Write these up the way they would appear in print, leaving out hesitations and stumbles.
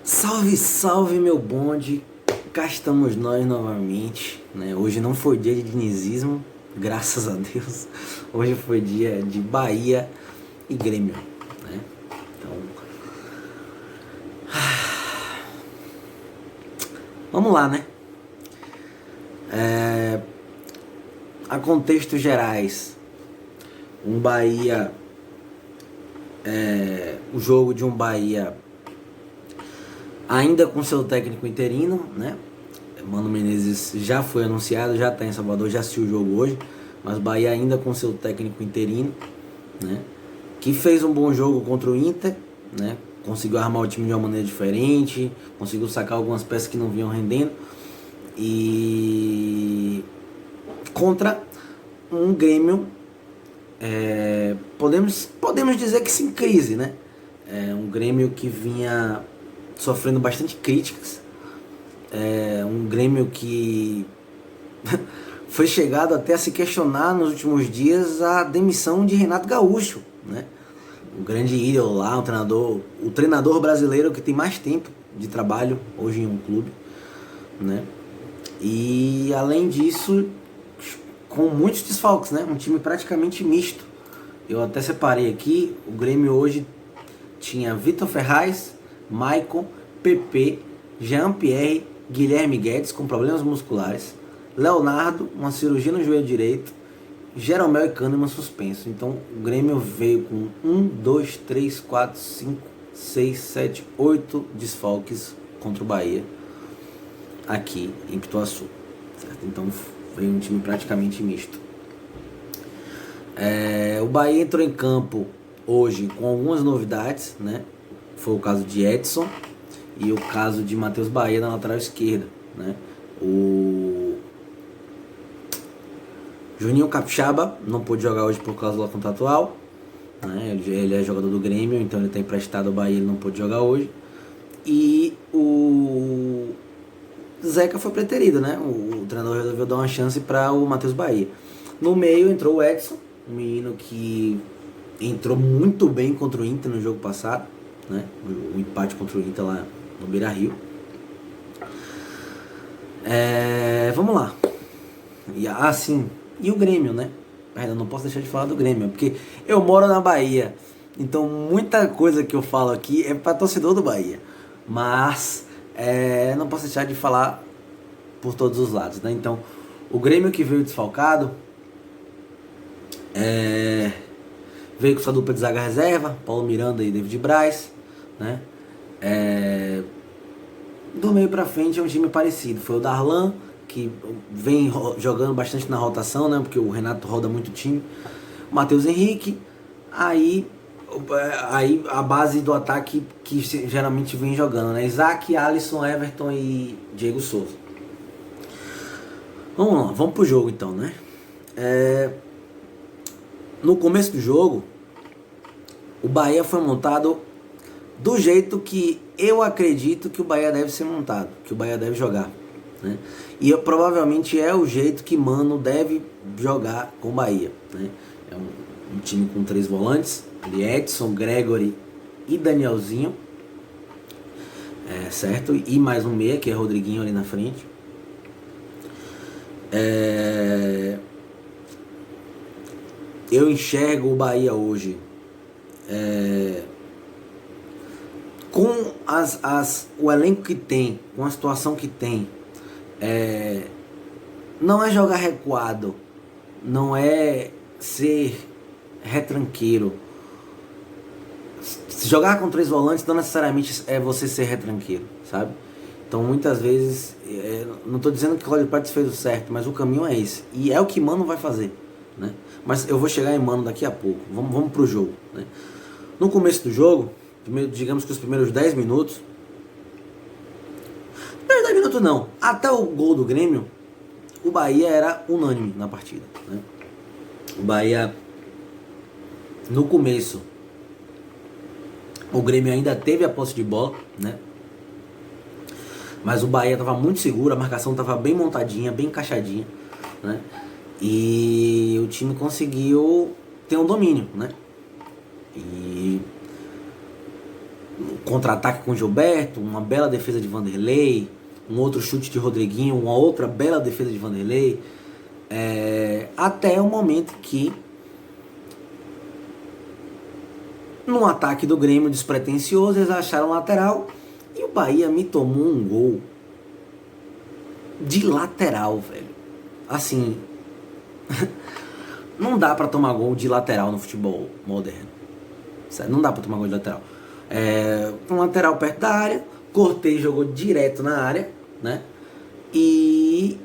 Salve, salve meu bonde, cá estamos nós novamente, né? Hoje não foi dia de dinizismo, graças a Deus. Hoje foi dia de Bahia e Grêmio, né? Então, vamos lá, né? A contextos gerais, um Bahia, o jogo de um Bahia ainda com seu técnico interino, né? Mano Menezes já foi anunciado, já está em Salvador, já assistiu o jogo hoje, mas Bahia ainda com seu técnico interino, né? Que fez um bom jogo contra o Inter, né? Conseguiu armar o time de uma maneira diferente, conseguiu sacar algumas peças que não vinham rendendo e contra um Grêmio, podemos dizer que sem crise, né? Um Grêmio que vinha sofrendo bastante críticas, um Grêmio que foi chegado até a se questionar nos últimos dias a demissão de Renato Gaúcho, né? O grande ídolo lá, o treinador brasileiro que tem mais tempo de trabalho hoje em um clube, né? E além disso, com muitos desfalques, né? Um time praticamente misto. Eu até separei aqui, o Grêmio hoje tinha Vitor Ferraz, Maicon, PP, Jean-Pierre, Guilherme Guedes com problemas musculares, Leonardo, uma cirurgia no joelho direito, Jeromel e Kahneman suspenso. Então o Grêmio veio com 1, 2, 3, 4, 5, 6, 7, 8 desfalques contra o Bahia aqui em Pituaçu, certo? Então veio um time praticamente misto. O Bahia entrou em campo hoje com algumas novidades, né? Foi o caso de Edson e o caso de Matheus Bahia na lateral esquerda, né? O Juninho Capixaba não pôde jogar hoje por cláusula contratual, né? Ele é jogador do Grêmio, então ele está emprestado ao Bahia, ele não pôde jogar hoje. E o Zeca foi preterido, né? O treinador resolveu dar uma chance para o Matheus Bahia. No meio entrou o Edson, um menino que entrou muito bem contra o Inter no jogo passado, né? O empate contra o Inter lá no Beira-Rio. Vamos lá. E o Grêmio, né? Eu não posso deixar de falar do Grêmio, porque eu moro na Bahia, então muita coisa que eu falo aqui é para torcedor do Bahia, mas não posso deixar de falar por todos os lados, né? Então, o Grêmio que veio desfalcado, veio com sua dupla de zaga reserva, Paulo Miranda e David Braz, né? Do meio pra frente é um time parecido. Foi o Darlan, que vem jogando bastante na rotação, né? Porque o Renato roda muito o time. O Matheus Henrique, aí a base do ataque que geralmente vem jogando, né? Isaac, Alisson, Everton e Diego Souza. Vamos lá, vamos pro jogo então, né? No começo do jogo, o Bahia foi montado do jeito que eu acredito que o Bahia deve ser montado, que o Bahia deve jogar, né? E provavelmente é o jeito que Mano deve jogar com o Bahia, né? É um time com 3 volantes, ali Edson, Gregory e Danielzinho, certo? E mais um meia, que é Rodriguinho ali na frente. Eu enxergo o Bahia hoje com o elenco que tem, com a situação que tem. Não é jogar recuado, não é ser retranqueiro. Se jogar com 3 volantes não necessariamente é você ser retranqueiro, sabe? Então muitas vezes, não estou dizendo que o Cláudio Prates fez o certo, mas o caminho é esse. E é o que Mano vai fazer, né? Mas eu vou chegar em Mano daqui a pouco. Vamos pro jogo, né? No começo do jogo, digamos que os primeiros 10 minutos... Primeiros 10 minutos não. Até o gol do Grêmio, o Bahia era unânime na partida, né? O Bahia, no começo, o Grêmio ainda teve a posse de bola, né? Mas o Bahia estava muito seguro, a marcação estava bem montadinha, bem encaixadinha, né? E o time conseguiu ter um domínio, né? E um contra-ataque com Gilberto, uma bela defesa de Vanderlei, um outro chute de Rodriguinho, uma outra bela defesa de Vanderlei, até o momento que, num ataque do Grêmio despretensioso, eles acharam lateral e o Bahia me tomou um gol de lateral, velho. Assim, não dá pra tomar gol de lateral no futebol moderno. Sério, não dá pra tomar gol de lateral. Um lateral perto da área, Cortez jogou direto na área, né? E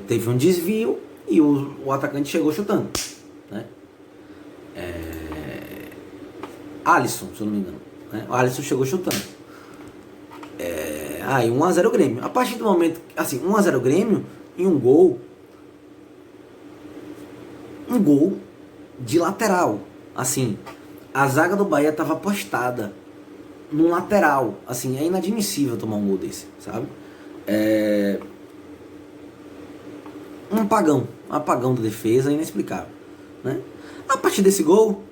teve um desvio e o atacante chegou chutando, né? Alisson, se eu não me engano, né? O Alisson chegou chutando. Aí 1x0 Grêmio. A partir do momento, assim, 1x0 Grêmio e um gol de lateral. Assim, a zaga do Bahia estava postada num lateral. Assim, é inadmissível tomar um gol desse, sabe? Um apagão da defesa, inexplicável, né? A partir desse gol,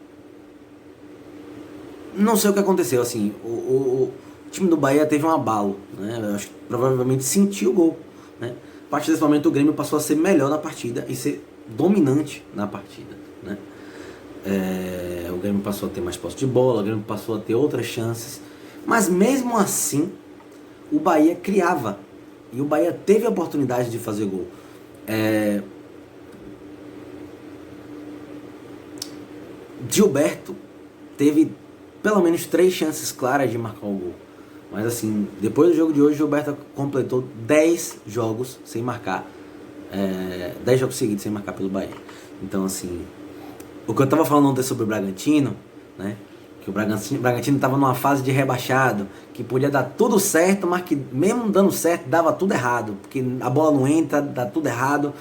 não sei o que aconteceu, assim, o time do Bahia teve um abalo, né? Eu acho que provavelmente sentiu o gol, né? A partir desse momento o Grêmio passou a ser melhor na partida e ser dominante na partida, né? O Grêmio passou a ter mais posse de bola, o Grêmio passou a ter outras chances, mas mesmo assim o Bahia criava e o Bahia teve a oportunidade de fazer gol. Gilberto teve pelo menos 3 chances claras de marcar o gol. Mas assim, depois do jogo de hoje, Gilberto completou 10 jogos sem marcar. 10 jogos seguidos sem marcar pelo Bahia. Então assim, o que eu tava falando ontem sobre o Bragantino, né? Que o Bragantino tava numa fase de rebaixado, que podia dar tudo certo, mas que mesmo dando certo, dava tudo errado. Porque a bola não entra, dá tudo errado.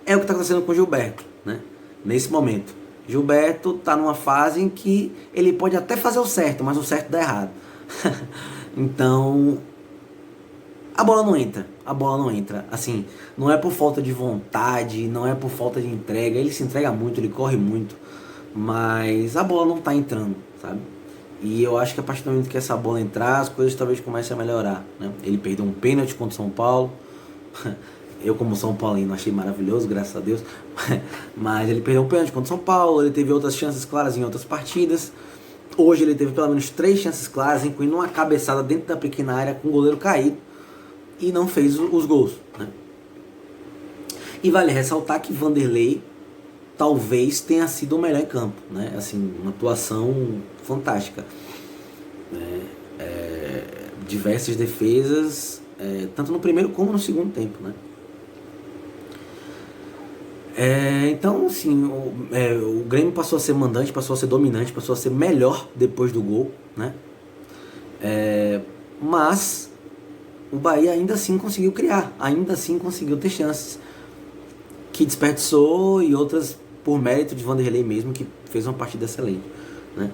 É o que tá acontecendo com o Gilberto, né? Nesse momento. Gilberto tá numa fase em que ele pode até fazer o certo, mas o certo dá errado. Então, a bola não entra. Assim, não é por falta de vontade, não é por falta de entrega. Ele se entrega muito, ele corre muito, mas a bola não tá entrando, sabe? E eu acho que a partir do momento que essa bola entrar, as coisas talvez comecem a melhorar, né? Ele perdeu um pênalti contra o São Paulo. Eu, como São Paulino, achei maravilhoso, graças a Deus. Mas ele perdeu um pênalti contra o São Paulo, ele teve outras chances claras em outras partidas. Hoje ele teve pelo menos 3 chances claras, incluindo uma cabeçada dentro da pequena área com o goleiro caído. E não fez os gols, né? E vale ressaltar que Vanderlei talvez tenha sido o melhor em campo, né? Assim, uma atuação fantástica. Diversas defesas, tanto no primeiro como no segundo tempo, né? Então, assim, o Grêmio passou a ser mandante, passou a ser dominante, passou a ser melhor depois do gol, né? Mas o Bahia ainda assim conseguiu criar, ainda assim conseguiu ter chances, que desperdiçou, e outras por mérito de Vanderlei mesmo, que fez uma partida excelente, né?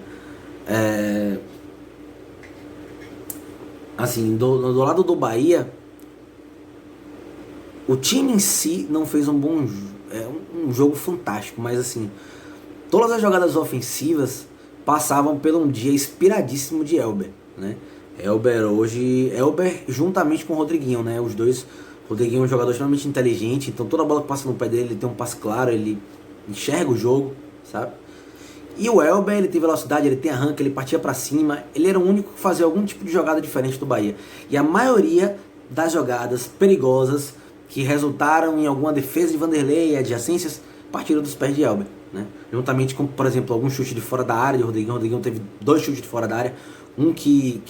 Assim, do lado do Bahia, o time em si não fez um jogo fantástico, mas assim, todas as jogadas ofensivas passavam por um dia inspiradíssimo de Elber, né? Elber juntamente com o Rodriguinho, né? Os dois, Rodriguinho é um jogador extremamente inteligente, então toda bola que passa no pé dele, ele tem um passe claro, ele enxerga o jogo, sabe? E o Elber, ele tem velocidade, ele tem arranque, ele partia pra cima, ele era o único que fazia algum tipo de jogada diferente do Bahia. E a maioria das jogadas perigosas que resultaram em alguma defesa de Vanderlei e adjacências partiram dos pés de Elber, né? Juntamente com, por exemplo, algum chute de fora da área de Rodriguinho. Rodriguinho teve 2 chutes de fora da área, um que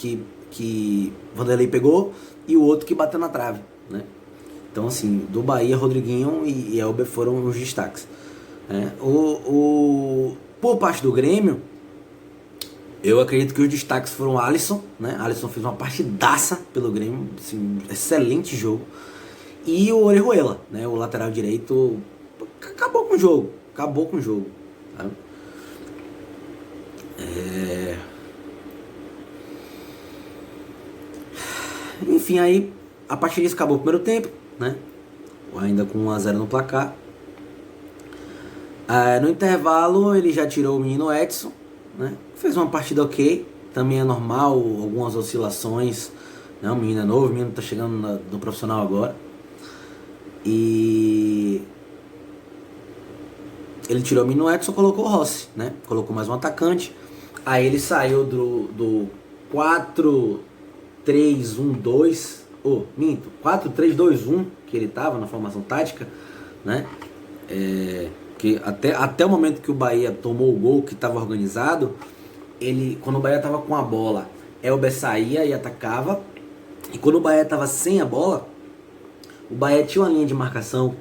Vanderlei pegou e o outro que bateu na trave, né? Então, assim, do Bahia, Rodriguinho e Elber foram os destaques, né? Por parte do Grêmio, eu acredito que os destaques foram Alisson, né? Alisson fez uma partidaça pelo Grêmio, assim, excelente jogo. E o Orejuela, né? O lateral direito, acabou com o jogo, sabe? Enfim, aí a partir disso acabou o primeiro tempo, né? Ainda com 1x0 no placar. No intervalo ele já tirou o menino Edson, né? Fez uma partida ok, também é normal, algumas oscilações, né? O menino é novo, o menino tá chegando no profissional agora. E ele tirou o menino Edson, colocou o Rossi, né? Colocou mais um atacante. Aí ele saiu do 4-3-1-2, minto, 4-3-2-1, que ele tava na formação tática, né? Que até o momento que o Bahia tomou o gol, que estava organizado, quando o Bahia tava com a bola, Elber saía e atacava. E quando o Bahia tava sem a bola, o Bahia tinha uma linha de marcação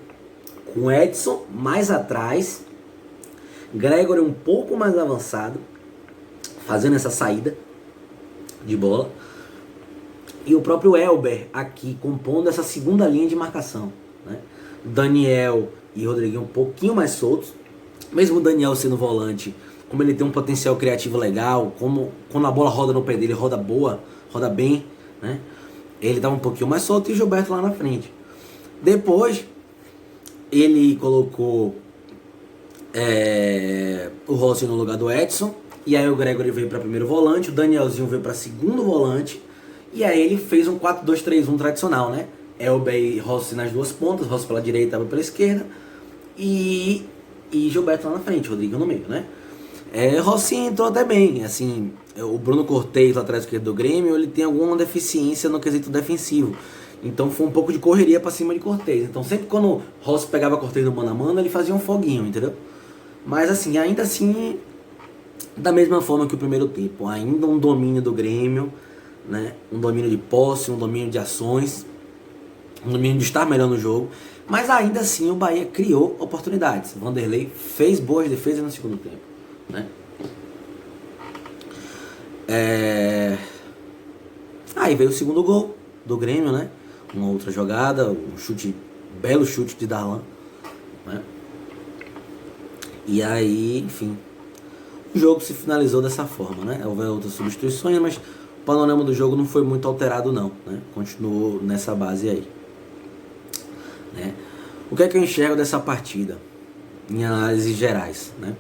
com Edson mais atrás, Gregory um pouco mais avançado, fazendo essa saída de bola, e o próprio Elber aqui compondo essa segunda linha de marcação, né? Daniel e Rodriguinho um pouquinho mais soltos, mesmo o Daniel sendo volante, como ele tem um potencial criativo legal, como quando a bola roda no pé dele, roda boa, roda bem, né? Ele tava um pouquinho mais solto e o Gilberto lá na frente. Depois ele colocou o Rossi no lugar do Edson, e aí o Gregory veio para primeiro volante, o Danielzinho veio para segundo volante, e aí ele fez um 4-2-3-1 tradicional, né? Elber e Rossi nas duas pontas, Rossi pela direita, Elber pela esquerda, e Gilberto lá na frente, Rodrigo no meio, né? Rossi entrou até bem, assim, o Bruno Cortez, lateral esquerdo do Grêmio, ele tem alguma deficiência no quesito defensivo, então foi um pouco de correria pra cima de Cortez. Então sempre quando o Rossi pegava Cortez no mano a mano, ele fazia um foguinho, entendeu? Mas assim, ainda assim, da mesma forma que o primeiro tempo, ainda um domínio do Grêmio, né? Um domínio de posse, um domínio de ações, um domínio de estar melhor no jogo. Mas ainda assim o Bahia criou oportunidades. Vanderlei fez boas defesas no segundo tempo, né? Aí veio o segundo gol do Grêmio, né? Uma outra jogada, um chute, belo chute de Darlan, né? E aí, enfim, o jogo se finalizou dessa forma, né? Houve outras substituições, mas o panorama do jogo não foi muito alterado não, né? Continuou nessa base aí, né? O que é que eu enxergo dessa partida, em análises gerais, né?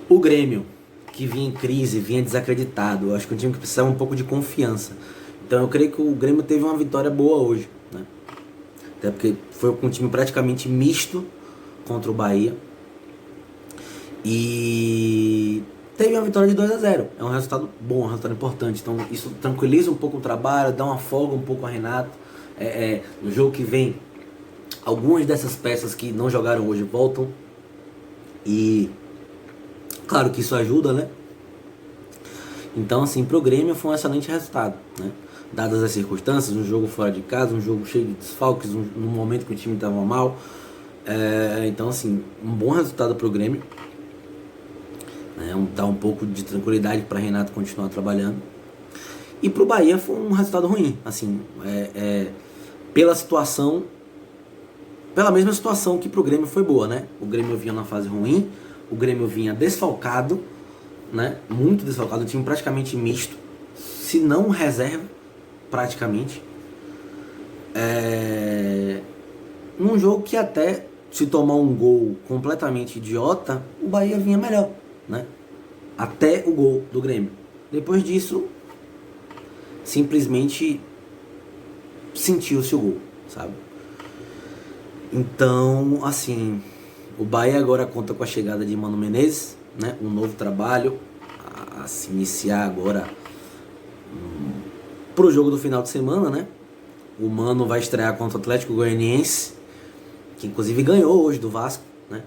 O Grêmio, que vinha em crise, vinha desacreditado, eu acho que um time que precisava um pouco de confiança. Então eu creio que o Grêmio teve uma vitória boa hoje, né? Até porque foi com um time praticamente misto contra o Bahia. E teve uma vitória de 2-0. É um resultado bom, um resultado importante. Então isso tranquiliza um pouco o trabalho, dá uma folga um pouco a Renato. No jogo que vem, algumas dessas peças que não jogaram hoje voltam. E claro que isso ajuda, né? Então assim, pro Grêmio foi um excelente resultado, né? Dadas as circunstâncias, um jogo fora de casa, um jogo cheio de desfalques, num momento que o time estava mal. Então assim, um bom resultado pro Grêmio, né? Dá um pouco de tranquilidade para Renato continuar trabalhando. E pro Bahia foi um resultado ruim, assim, pela situação, pela mesma situação que pro Grêmio foi boa, né? O Grêmio vinha na fase ruim, o Grêmio vinha desfalcado, né? Muito desfalcado, um time praticamente misto, se não reserva, praticamente. Num jogo que até se tomar um gol completamente idiota, o Bahia vinha melhor, né? Até o gol do Grêmio. Depois disso, simplesmente sentiu-se o gol, sabe? Então, assim, o Bahia agora conta com a chegada de Mano Menezes, né? Um novo trabalho a se iniciar agora pro jogo do final de semana, né? O Mano vai estrear contra o Atlético Goianiense, que inclusive ganhou hoje do Vasco, né?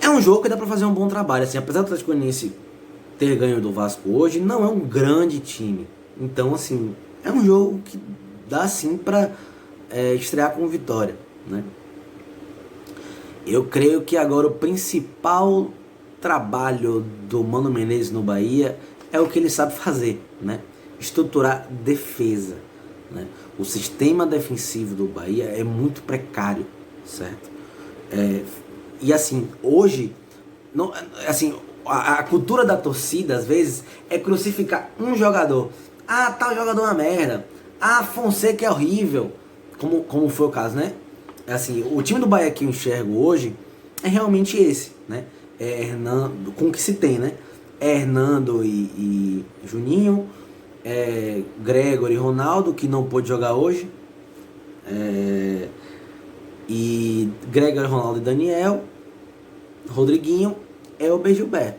É um jogo que dá pra fazer um bom trabalho, assim, apesar do Atlético Goianiense ter ganho do Vasco hoje, não é um grande time. Então, assim, é um jogo que dá sim pra estrear com vitória, né? Eu creio que agora o principal trabalho do Mano Menezes no Bahia é o que ele sabe fazer, né? Estruturar defesa, né? O sistema defensivo do Bahia é muito precário, certo? E assim, hoje, não, assim, a cultura da torcida, às vezes, é crucificar um jogador. Ah, tal jogador é uma merda. Ah, Fonseca é horrível. Como foi o caso, né? Assim, o time do Bahia que eu enxergo hoje é realmente esse, né? é Hernando, com o que se tem, né? É Hernando e Juninho, Gregory e Ronaldo, que não pôde jogar hoje, e Gregory, Ronaldo e Daniel, Rodriguinho, Elber e Gilberto.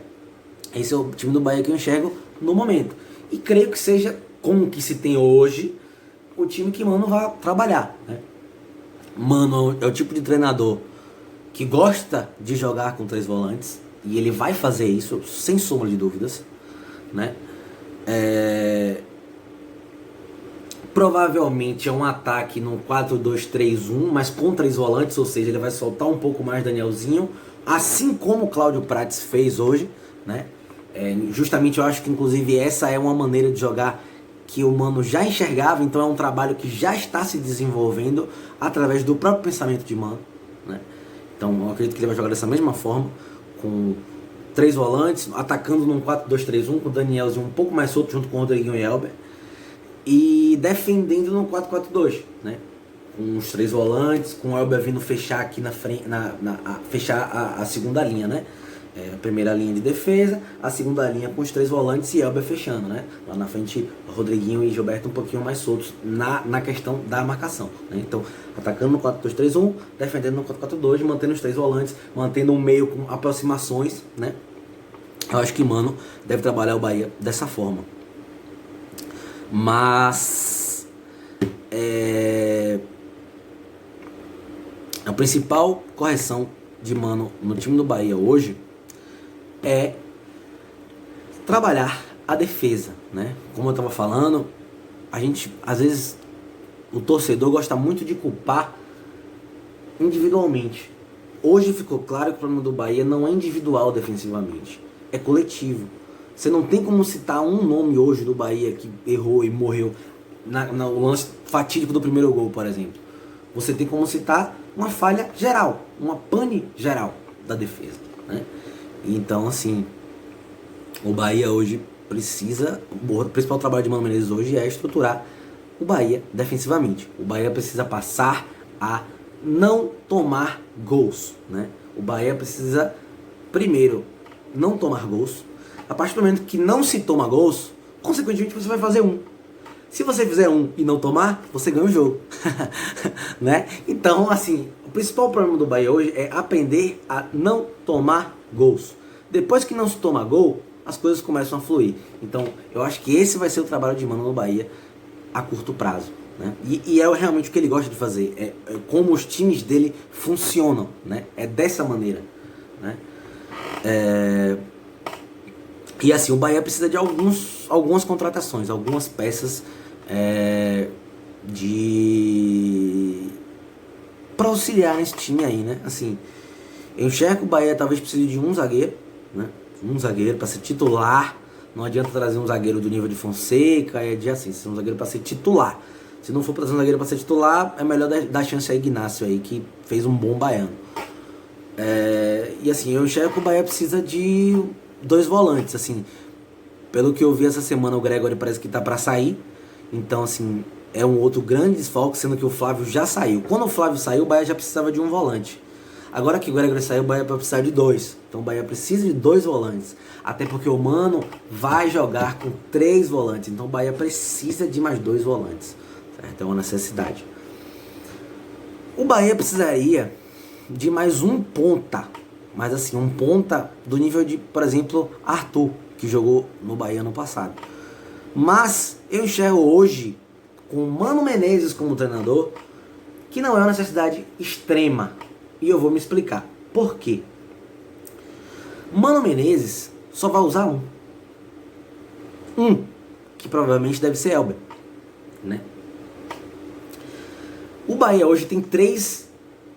Esse é o time do Bahia que eu enxergo no momento. E creio que seja, com o que se tem hoje, o time que Mano vai trabalhar, né? Mano é o tipo de treinador que gosta de jogar com 3 volantes, e ele vai fazer isso, sem sombra de dúvidas, né? Provavelmente é um ataque no 4-2-3-1, mas com 3 volantes, ou seja, ele vai soltar um pouco mais Danielzinho, assim como o Cláudio Prates fez hoje, né? Justamente eu acho que inclusive essa é uma maneira de jogar que o Mano já enxergava, então é um trabalho que já está se desenvolvendo através do próprio pensamento de Mano, né? Então eu acredito que ele vai jogar dessa mesma forma, com 3 volantes, atacando num 4-2-3-1, com o Danielzinho um pouco mais solto junto com o Rodriguinho e Elber, e defendendo no 4-4-2, né? Com os 3 volantes, com o Elber vindo fechar aqui na frente, fechar a segunda linha, né? A primeira linha de defesa, a segunda linha com os 3 volantes e Elber fechando, né? Lá na frente, Rodriguinho e Gilberto um pouquinho mais soltos na questão da marcação, né? Então, atacando no 4-2-3-1, defendendo no 4-4-2, mantendo os 3 volantes, mantendo um meio com aproximações, né? Eu acho que Mano deve trabalhar o Bahia dessa forma. Mas a principal correção de Mano no time do Bahia hoje é trabalhar a defesa, né? Como eu estava falando, a gente, às vezes, o torcedor gosta muito de culpar individualmente. Hoje ficou claro que o problema do Bahia não é individual defensivamente, é coletivo. Você não tem como citar um nome hoje do Bahia que errou e morreu no lance fatídico do primeiro gol, por exemplo. Você tem como citar uma falha geral, uma pane geral da defesa, né? Então, assim, o Bahia hoje precisa, o principal trabalho de Mano Menezes hoje é estruturar o Bahia defensivamente. O Bahia precisa passar a não tomar gols, né? O Bahia precisa, primeiro, não tomar gols. A partir do momento que não se toma gols, consequentemente você vai fazer um. Se você fizer um e não tomar, você ganha o jogo. Né? Então, assim, o principal problema do Bahia hoje é aprender a não tomar gols. Depois que não se toma gol, as coisas começam a fluir. Então, eu acho que esse vai ser o trabalho de Mano no Bahia a curto prazo, né? E é realmente o que ele gosta de fazer. É como os times dele funcionam, né? É dessa maneira, né? E assim, o Bahia precisa de algumas contratações, algumas peças para auxiliar nesse time aí, né? Assim, eu enxergo que o Bahia talvez precise de um zagueiro, né? Um zagueiro para ser titular. Não adianta trazer um zagueiro do nível de Fonseca, de assim, se um zagueiro para ser titular. Se não for trazer um zagueiro para ser titular, é melhor dar chance a Ignacio aí, que fez um bom baiano. E assim, eu enxergo que o Bahia precisa de 2 volantes, assim. Pelo que eu vi essa semana, o Gregory parece que tá para sair. Então, assim, é um outro grande desfalque, sendo que o Flávio já saiu. Quando o Flávio saiu, o Bahia já precisava de um volante. Agora que o Gregory saiu, o Bahia vai precisar de 2. Então o Bahia precisa de 2 volantes. Até porque o Mano vai jogar com 3 volantes. Então o Bahia precisa de mais 2 volantes. Certo? É uma necessidade. O Bahia precisaria de mais um ponta. Mas assim, um ponta do nível de, por exemplo, Arthur, que jogou no Bahia no passado. Mas eu enxergo hoje, com o Mano Menezes como treinador, que não é uma necessidade extrema. E eu vou me explicar. Por quê? Mano Menezes só vai usar um. Que provavelmente deve ser Elber, né? O Bahia hoje tem 3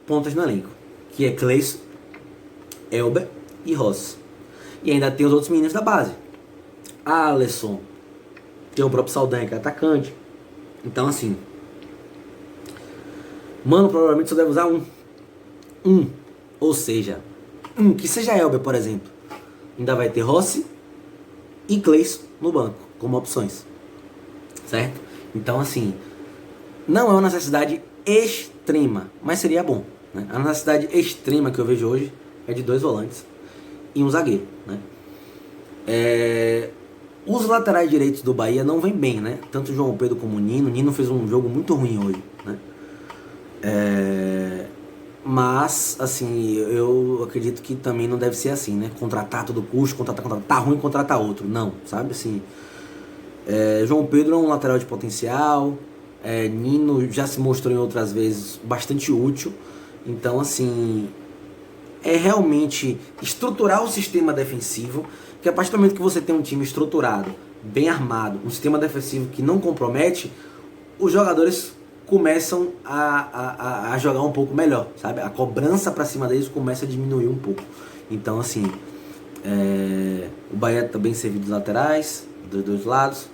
pontas no elenco, que é Cleison, Elber e Rossi. E ainda tem os outros meninos da base. Alisson, tem o próprio Saldanha, que é atacante. Então, assim, Mano provavelmente só deve usar um. Ou seja, que seja Elber, por exemplo. Ainda vai ter Rossi e Cleison no banco, como opções. Certo? Então, assim, não é uma necessidade extrema, mas seria bom, né? A necessidade extrema que eu vejo hoje é de 2 volantes. e um zagueiro, né? Os laterais direitos do Bahia não vêm bem, né? Tanto o João Pedro como o Nino. O Nino fez um jogo muito ruim hoje, né? Mas, assim, eu acredito que também não deve ser assim, né? Contratar a todo custo, contratar, tá ruim, contratar outro. Não, sabe? Assim, João Pedro é um lateral de potencial. Nino já se mostrou em outras vezes bastante útil. Então, assim, é realmente estruturar o sistema defensivo, que a partir do momento que você tem um time estruturado, bem armado, um sistema defensivo que não compromete, os jogadores começam a jogar um pouco melhor, sabe? A cobrança para cima deles começa a diminuir um pouco. Então, assim, o Bahia está bem servido dos laterais, dos dois lados.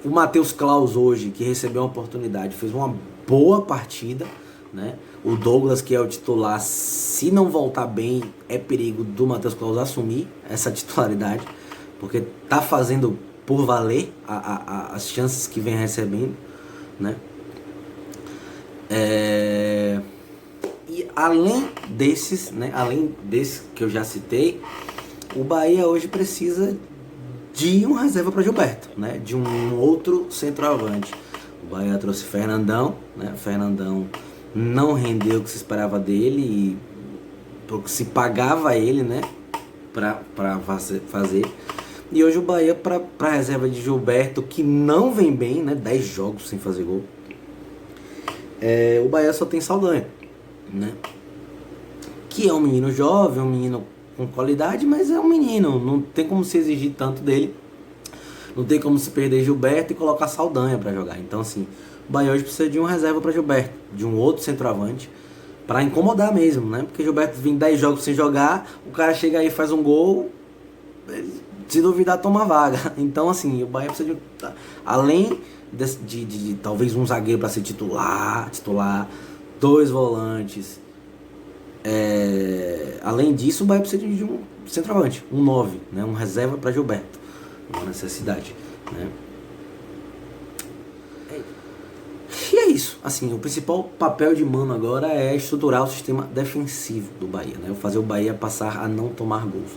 O Matheus Claus hoje, que recebeu uma oportunidade, fez uma boa partida, né? O Douglas, que é o titular, se não voltar bem, é perigo do Matheus Claus assumir essa titularidade, porque tá fazendo por valer as chances que vem recebendo, né? E além desses, né? Além desse que eu já citei, o Bahia hoje precisa de um reserva para Gilberto, né? De um outro centroavante. O Bahia trouxe Fernandão, né? Fernandão não rendeu o que se esperava dele e se pagava ele, né? Para fazer. E hoje o Bahia, para a reserva de Gilberto, que não vem bem, né? 10 jogos sem fazer gol. O Bahia só tem Saldanha, né? Que é um menino jovem, um menino com qualidade, mas é um menino, não tem como se exigir tanto dele, não tem como se perder Gilberto e colocar Saldanha para jogar. Então, assim, o Bahia hoje precisa de uma reserva para Gilberto, de um outro centroavante, para incomodar mesmo, né? Porque Gilberto vem 10 jogos sem jogar, o cara chega aí e faz um gol, se duvidar toma vaga. Então, assim, o Bahia precisa de, além de talvez um zagueiro para ser titular, dois volantes. Além disso, o Bahia precisa de um centroavante, um 9, né? Um reserva para Gilberto, uma necessidade, né? E é isso, assim, o principal papel de Mano agora é estruturar o sistema defensivo do Bahia, né? Fazer o Bahia passar a não tomar gols.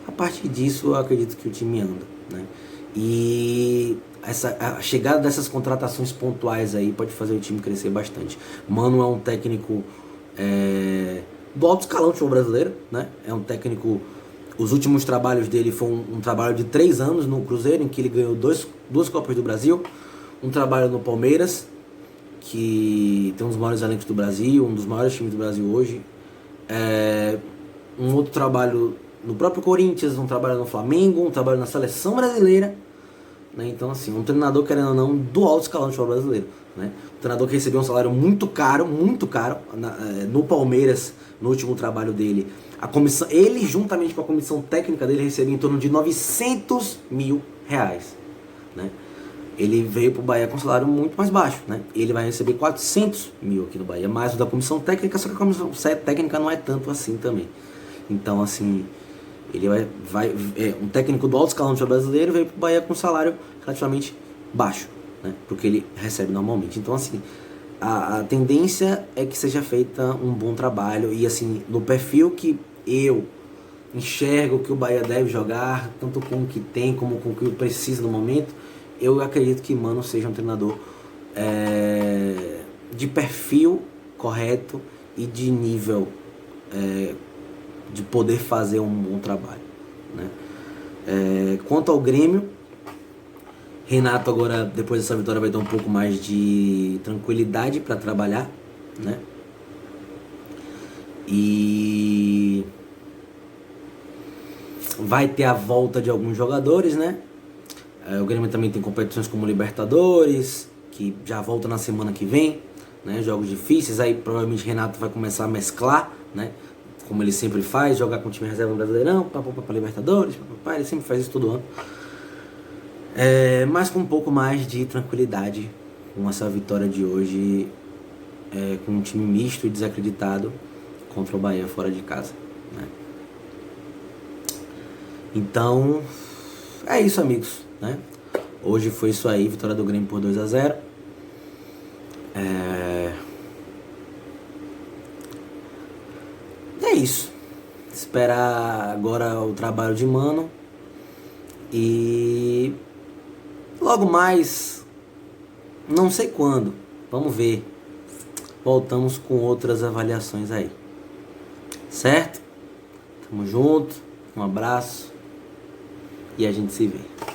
A partir disso, eu acredito que o time anda, né? E a chegada dessas contratações pontuais aí pode fazer o time crescer bastante. Mano é um técnico do alto escalão do futebol brasileiro, né? É um técnico. Os últimos trabalhos dele foi um trabalho de 3 anos no Cruzeiro, em que ele ganhou duas Copas do Brasil, um trabalho no Palmeiras, que tem um dos maiores elencos do Brasil, um dos maiores times do Brasil hoje, um outro trabalho no próprio Corinthians, um trabalho no Flamengo, um trabalho na seleção brasileira, né? Então, assim, um treinador, querendo ou não, do alto escalão do futebol brasileiro, né? Um treinador que recebeu um salário muito caro no Palmeiras, no último trabalho dele. A comissão, ele, juntamente com a comissão técnica dele, recebeu em torno de R$900 mil, né? Ele veio pro Bahia com um salário muito mais baixo, né? Ele vai receber 400 mil aqui no Bahia, mais o da comissão técnica, só que a comissão técnica não é tanto assim também. Então, assim, ele um técnico do alto escalão do futebol brasileiro veio pro Bahia com um salário relativamente baixo, né? Porque ele recebe normalmente. Então, assim, a tendência é que seja feita um bom trabalho e, assim, no perfil que eu enxergo que o Bahia deve jogar, tanto com o que tem como com o que precisa no momento, eu acredito que Mano seja um treinador de perfil correto e de nível de poder fazer um bom trabalho, né? Quanto ao Grêmio, Renato agora, depois dessa vitória, vai ter um pouco mais de tranquilidade para trabalhar, né? E vai ter a volta de alguns jogadores, né? O Grêmio também tem competições como Libertadores, que já volta na semana que vem, né? Jogos difíceis, aí provavelmente Renato vai começar a mesclar, né? Como ele sempre faz, jogar com o time reserva no Brasileirão, para Libertadores, ele sempre faz isso todo ano. Mas com um pouco mais de tranquilidade com essa vitória de hoje, com um time misto e desacreditado contra o Bahia fora de casa, né? Então, é isso, amigos, né? Hoje foi isso aí, vitória do Grêmio por 2-0. É isso. esperar agora o trabalho de Mano. E logo mais, não sei quando, vamos ver. Voltamos com outras avaliações aí. Certo? Tamo junto, um abraço e a gente se vê.